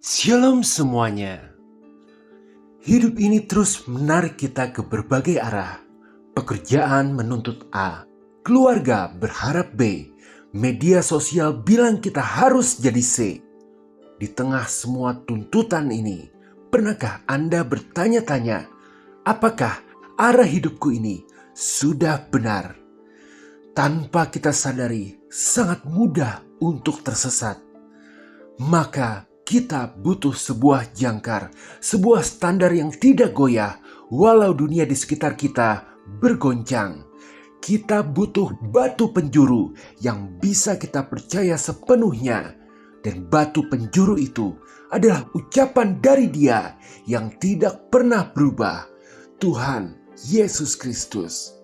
Shalom semuanya. Hidup ini terus menarik kita ke berbagai arah. Pekerjaan menuntut A, keluarga berharap B, media sosial bilang kita harus jadi C. Di tengah semua tuntutan ini, pernahkah Anda bertanya-tanya, apakah arah hidupku ini sudah benar? Tanpa kita sadari, sangat mudah untuk tersesat. Maka kita butuh sebuah jangkar, sebuah standar yang tidak goyah walau dunia di sekitar kita bergoncang. Kita butuh batu penjuru yang bisa kita percaya sepenuhnya. Dan batu penjuru itu adalah ucapan dari Dia yang tidak pernah berubah, Tuhan Yesus Kristus.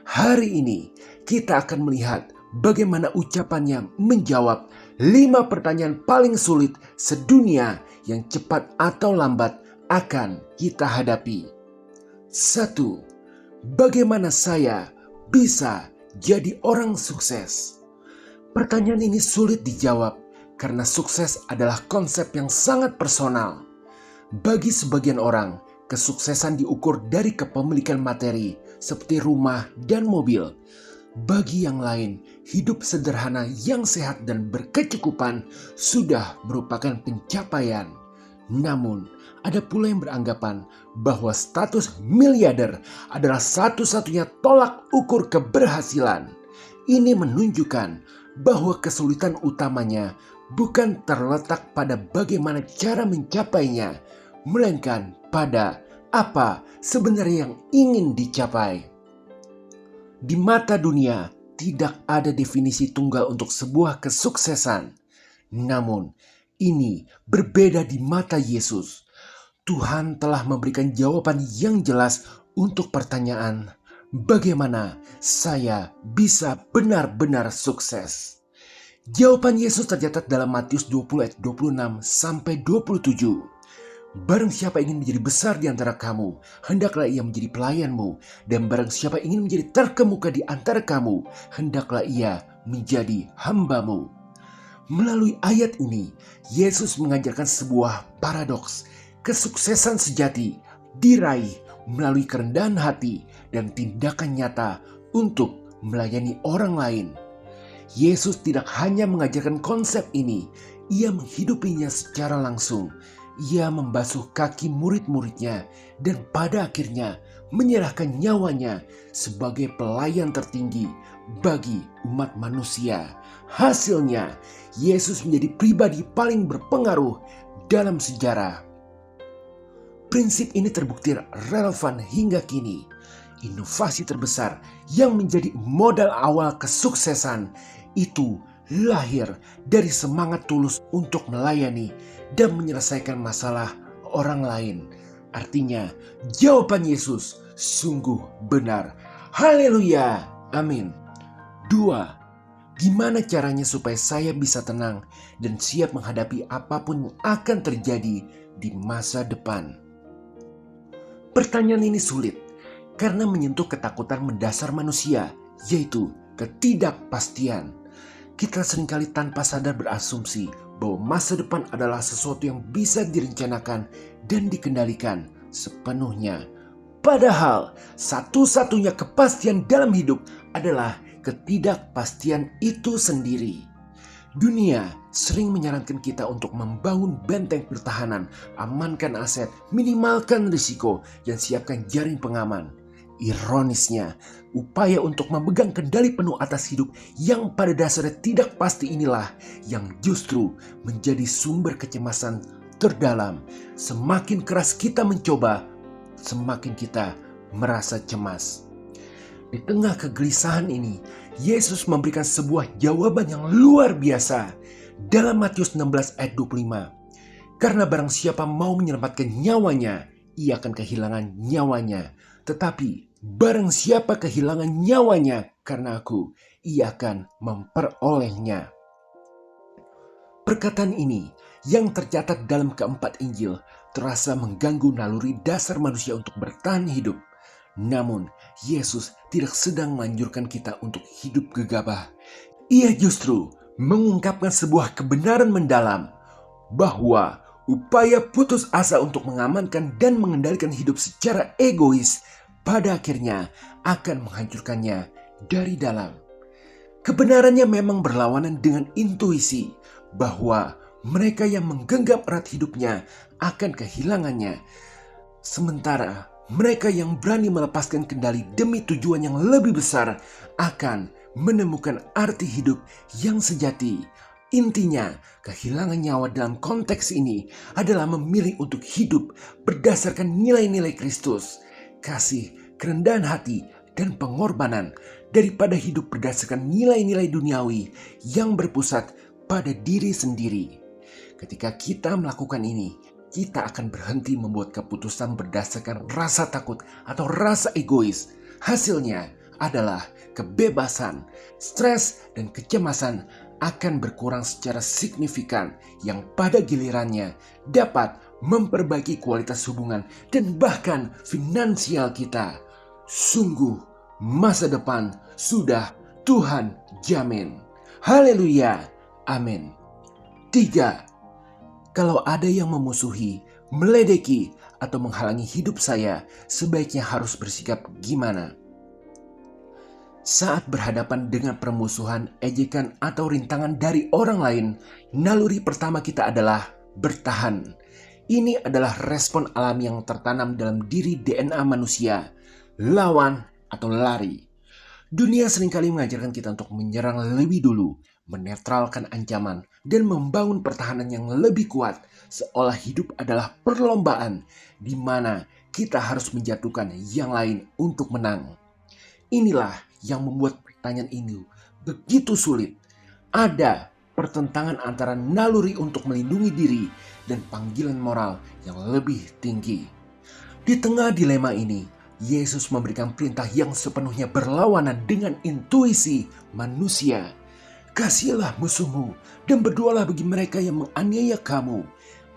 Hari ini kita akan melihat bagaimana ucapannya menjawab 5 pertanyaan paling sulit sedunia yang cepat atau lambat akan kita hadapi. 1. Bagaimana saya bisa jadi orang sukses? Pertanyaan ini sulit dijawab karena sukses adalah konsep yang sangat personal. Bagi sebagian orang, kesuksesan diukur dari kepemilikan materi seperti rumah dan mobil. Bagi yang lain, hidup sederhana yang sehat dan berkecukupan sudah merupakan pencapaian. Namun, ada pula yang beranggapan bahwa status miliarder adalah satu-satunya tolak ukur keberhasilan. Ini menunjukkan bahwa kesulitan utamanya bukan terletak pada bagaimana cara mencapainya, melainkan pada apa sebenarnya yang ingin dicapai. Di mata dunia, tidak ada definisi tunggal untuk sebuah kesuksesan. Namun, ini berbeda di mata Yesus. Tuhan telah memberikan jawaban yang jelas untuk pertanyaan, bagaimana saya bisa benar-benar sukses? Jawaban Yesus tercatat dalam Matius 20 ayat 26 sampai 27. Barang siapa ingin menjadi besar di antara kamu, hendaklah ia menjadi pelayanmu. Dan barang siapa ingin menjadi terkemuka di antara kamu, hendaklah ia menjadi hambamu. Melalui ayat ini, Yesus mengajarkan sebuah paradoks. Kesuksesan sejati diraih melalui kerendahan hati dan tindakan nyata untuk melayani orang lain. Yesus tidak hanya mengajarkan konsep ini, ia menghidupinya secara langsung. Ia membasuh kaki murid-muridnya dan pada akhirnya menyerahkan nyawanya sebagai pelayan tertinggi bagi umat manusia. Hasilnya, Yesus menjadi pribadi paling berpengaruh dalam sejarah. Prinsip ini terbukti relevan hingga kini. Inovasi terbesar yang menjadi modal awal kesuksesan itu lahir dari semangat tulus untuk melayani dan menyelesaikan masalah orang lain. Artinya, jawaban Yesus sungguh benar. Haleluya, amin. 2. Gimana caranya supaya saya bisa tenang dan siap menghadapi apapun yang akan terjadi di masa depan? Pertanyaan ini sulit karena menyentuh ketakutan mendasar manusia, yaitu ketidakpastian. Kita seringkali tanpa sadar berasumsi bahwa masa depan adalah sesuatu yang bisa direncanakan dan dikendalikan sepenuhnya. Padahal satu-satunya kepastian dalam hidup adalah ketidakpastian itu sendiri. Dunia sering menyarankan kita untuk membangun benteng pertahanan, amankan aset, minimalkan risiko, dan siapkan jaring pengaman. Ironisnya, upaya untuk memegang kendali penuh atas hidup yang pada dasarnya tidak pasti inilah yang justru menjadi sumber kecemasan terdalam. Semakin keras kita mencoba, semakin kita merasa cemas. Di tengah kegelisahan ini, Yesus memberikan sebuah jawaban yang luar biasa dalam Matius 16 ayat 25. Karena barang siapa mau menyelamatkan nyawanya, ia akan kehilangan nyawanya. Tetapi barang siapa kehilangan nyawanya karena aku, ia akan memperolehnya. Perkataan ini yang tercatat dalam keempat Injil terasa mengganggu naluri dasar manusia untuk bertahan hidup. Namun, Yesus tidak sedang menganjurkan kita untuk hidup gegabah. Ia justru mengungkapkan sebuah kebenaran mendalam bahwa upaya putus asa untuk mengamankan dan mengendalikan hidup secara egois pada akhirnya akan menghancurkannya dari dalam. Kebenarannya memang berlawanan dengan intuisi bahwa mereka yang menggenggam erat hidupnya akan kehilangannya. Sementara mereka yang berani melepaskan kendali demi tujuan yang lebih besar akan menemukan arti hidup yang sejati. Intinya, kehilangan nyawa dalam konteks ini adalah memilih untuk hidup berdasarkan nilai-nilai Kristus, kasih, kerendahan hati, dan pengorbanan daripada hidup berdasarkan nilai-nilai duniawi yang berpusat pada diri sendiri. Ketika kita melakukan ini, kita akan berhenti membuat keputusan berdasarkan rasa takut atau rasa egois. Hasilnya adalah kebebasan, stres, dan kecemasan akan berkurang secara signifikan yang pada gilirannya dapat memperbaiki kualitas hubungan dan bahkan finansial kita. Sungguh, masa depan sudah Tuhan jamin. Haleluya. Amin. 3. Kalau ada yang memusuhi, meledeki, atau menghalangi hidup saya, sebaiknya harus bersikap gimana? Saat berhadapan dengan permusuhan, ejekan, atau rintangan dari orang lain, naluri pertama kita adalah bertahan. Ini adalah respon alami yang tertanam dalam diri DNA manusia, lawan atau lari. Dunia seringkali mengajarkan kita untuk menyerang lebih dulu, menetralkan ancaman, dan membangun pertahanan yang lebih kuat, seolah hidup adalah perlombaan di mana kita harus menjatuhkan yang lain untuk menang. Inilah yang membuat pertanyaan ini begitu sulit. Ada pertentangan antara naluri untuk melindungi diri dan panggilan moral yang lebih tinggi. Di tengah dilema ini, Yesus memberikan perintah yang sepenuhnya berlawanan dengan intuisi manusia. Kasihilah musuhmu dan berdoalah bagi mereka yang menganiaya kamu.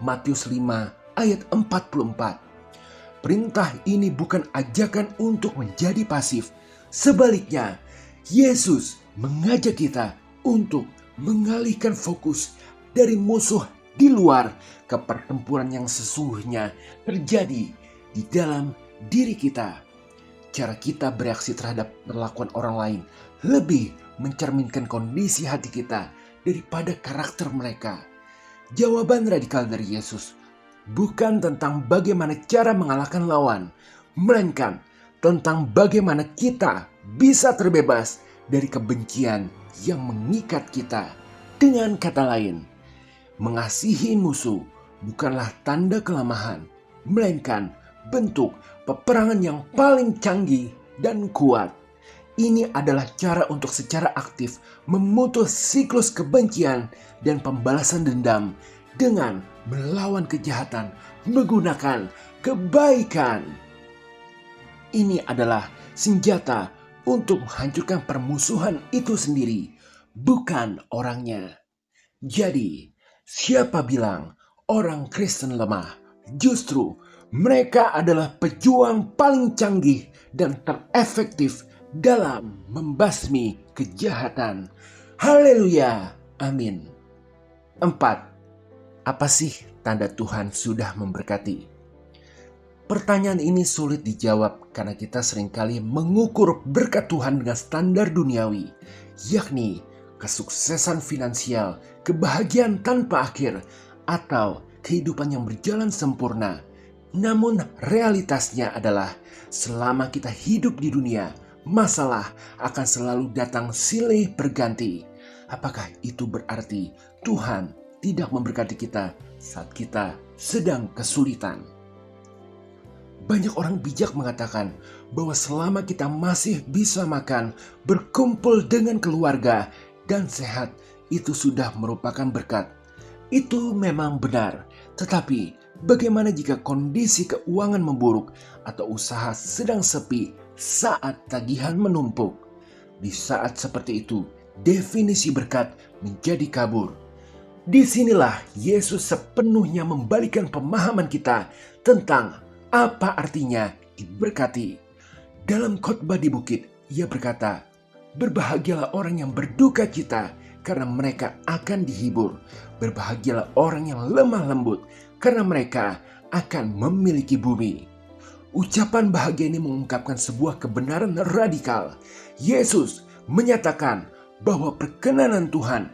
Matius 5 ayat 44. Perintah ini bukan ajakan untuk menjadi pasif. Sebaliknya, Yesus mengajak kita untuk mengalihkan fokus dari musuh di luar ke pertempuran yang sesungguhnya terjadi di dalam diri kita. Cara kita bereaksi terhadap perlakuan orang lain lebih mencerminkan kondisi hati kita daripada karakter mereka. Jawaban radikal dari Yesus bukan tentang bagaimana cara mengalahkan lawan, melainkan tentang bagaimana kita bisa terbebas dari kebencian yang mengikat kita. Dengan kata lain, mengasihi musuh bukanlah tanda kelemahan, melainkan bentuk peperangan yang paling canggih dan kuat. Ini adalah cara untuk secara aktif memutus siklus kebencian dan pembalasan dendam dengan melawan kejahatan menggunakan kebaikan. Ini adalah senjata untuk menghancurkan permusuhan itu sendiri, bukan orangnya. Jadi, siapa bilang orang Kristen lemah? Justru mereka adalah pejuang paling canggih dan terefektif dalam membasmi kejahatan. Haleluya. Amin. 4. Apa sih tanda Tuhan sudah memberkati? Pertanyaan ini sulit dijawab karena kita seringkali mengukur berkat Tuhan dengan standar duniawi, yakni kesuksesan finansial, kebahagiaan tanpa akhir, atau kehidupan yang berjalan sempurna. Namun realitasnya adalah selama kita hidup di dunia, masalah akan selalu datang silih berganti. Apakah itu berarti Tuhan tidak memberkati kita saat kita sedang kesulitan? Banyak orang bijak mengatakan bahwa selama kita masih bisa makan, berkumpul dengan keluarga, dan sehat, itu sudah merupakan berkat. Itu memang benar, tetapi bagaimana jika kondisi keuangan memburuk atau usaha sedang sepi saat tagihan menumpuk? Di saat seperti itu, definisi berkat menjadi kabur. Disinilah Yesus sepenuhnya membalikan pemahaman kita tentang apa artinya diberkati. Dalam khotbah di bukit, ia berkata, "Berbahagialah orang yang berduka cita, karena mereka akan dihibur. Berbahagialah orang yang lemah lembut, karena mereka akan memiliki bumi. Ucapan bahagia ini mengungkapkan sebuah kebenaran radikal. Yesus menyatakan bahwa perkenanan Tuhan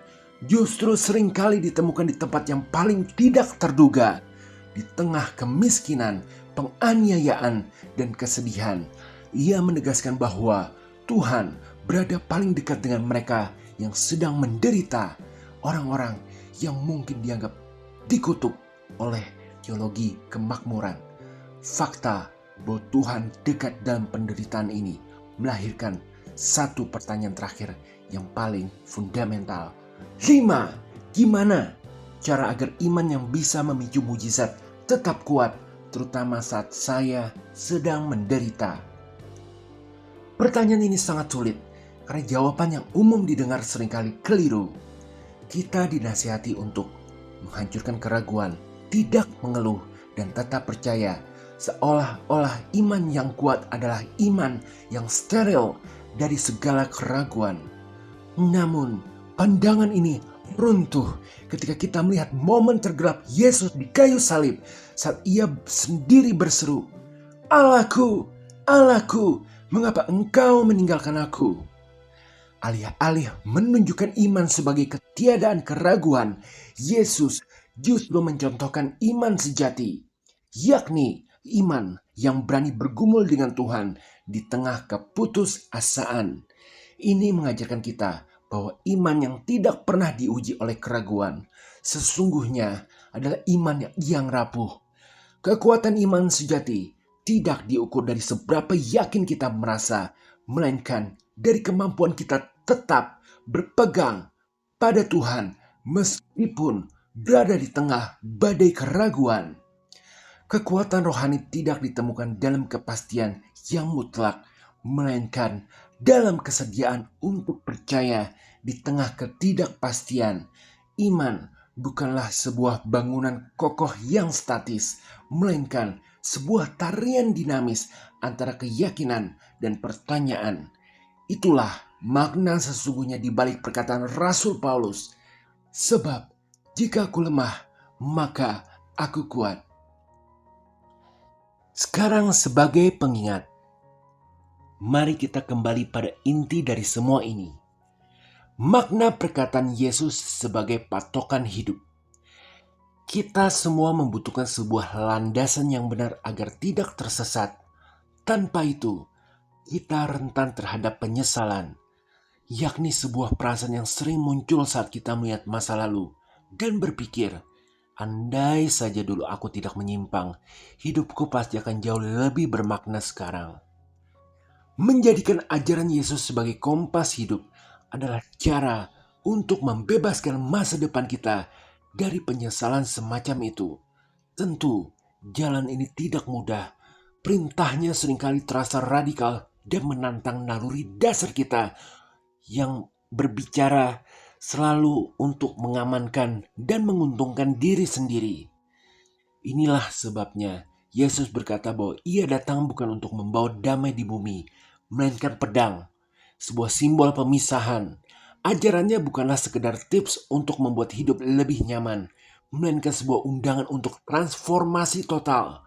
justru seringkali ditemukan di tempat yang paling tidak terduga. Di tengah kemiskinan, penganiayaan, dan kesedihan, Ia menegaskan bahwa Tuhan berada paling dekat dengan mereka yang sedang menderita, orang-orang yang mungkin dianggap dikutuk oleh teologi kemakmuran. Fakta bahwa Tuhan dekat dalam penderitaan ini melahirkan satu pertanyaan terakhir yang paling fundamental. 5. Gimana cara agar iman yang bisa memicu mujizat tetap kuat, terutama saat saya sedang menderita? Pertanyaan ini sangat sulit karena jawaban yang umum didengar seringkali keliru. Kita dinasihati untuk menghancurkan keraguan, tidak mengeluh, dan tetap percaya, seolah-olah iman yang kuat adalah iman yang steril dari segala keraguan. Namun, pandangan ini runtuh ketika kita melihat momen tergelap Yesus di kayu salib saat Ia sendiri berseru, "Allahku, Allahku, mengapa Engkau meninggalkan aku?" Alih-alih menunjukkan iman sebagai ketiadaan keraguan, Yesus justru mencontohkan iman sejati, yakni iman yang berani bergumul dengan Tuhan di tengah keputusasaan. Ini mengajarkan kita bahwa iman yang tidak pernah diuji oleh keraguan sesungguhnya adalah iman yang rapuh. Kekuatan iman sejati tidak diukur dari seberapa yakin kita merasa, melainkan dari kemampuan kita tetap berpegang pada Tuhan meskipun berada di tengah badai keraguan. Kekuatan rohani tidak ditemukan dalam kepastian yang mutlak, melainkan dalam kesediaan untuk percaya di tengah ketidakpastian. Iman bukanlah sebuah bangunan kokoh yang statis, melainkan sebuah tarian dinamis antara keyakinan dan pertanyaan. Itulah makna sesungguhnya di balik perkataan Rasul Paulus, "Sebab jika aku lemah, maka aku kuat." Sekarang sebagai pengingat, mari kita kembali pada inti dari semua ini. Makna perkataan Yesus sebagai patokan hidup. Kita semua membutuhkan sebuah landasan yang benar agar tidak tersesat. Tanpa itu, kita rentan terhadap penyesalan, yakni sebuah perasaan yang sering muncul saat kita melihat masa lalu dan berpikir, andai saja dulu aku tidak menyimpang, hidupku pasti akan jauh lebih bermakna sekarang. Menjadikan ajaran Yesus sebagai kompas hidup adalah cara untuk membebaskan masa depan kita dari penyesalan semacam itu. Tentu, jalan ini tidak mudah. Perintahnya seringkali terasa radikal dan menantang naluri dasar kita yang berbicara selalu untuk mengamankan dan menguntungkan diri sendiri. Inilah sebabnya Yesus berkata bahwa Ia datang bukan untuk membawa damai di bumi, melainkan pedang, sebuah simbol pemisahan. Ajarannya bukanlah sekedar tips untuk membuat hidup lebih nyaman, melainkan sebuah undangan untuk transformasi total.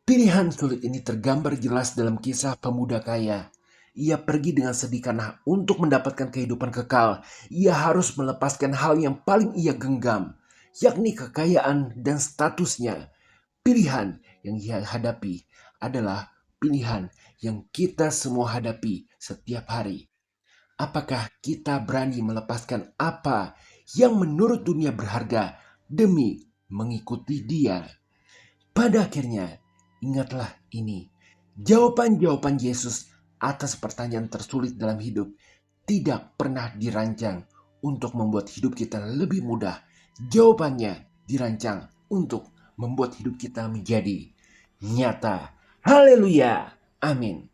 Pilihan sulit ini tergambar jelas dalam kisah pemuda kaya. Ia pergi dengan sedih karena untuk mendapatkan kehidupan kekal, ia harus melepaskan hal yang paling ia genggam, yakni kekayaan dan statusnya. Pilihan yang ia hadapi adalah pilihan yang kita semua hadapi setiap hari. Apakah kita berani melepaskan apa yang menurut dunia berharga demi mengikuti Dia? Pada akhirnya, ingatlah ini, jawaban-jawaban Yesus atas pertanyaan tersulit dalam hidup tidak pernah dirancang untuk membuat hidup kita lebih mudah. Jawabannya dirancang untuk membuat hidup kita menjadi nyata. Haleluya! Amin.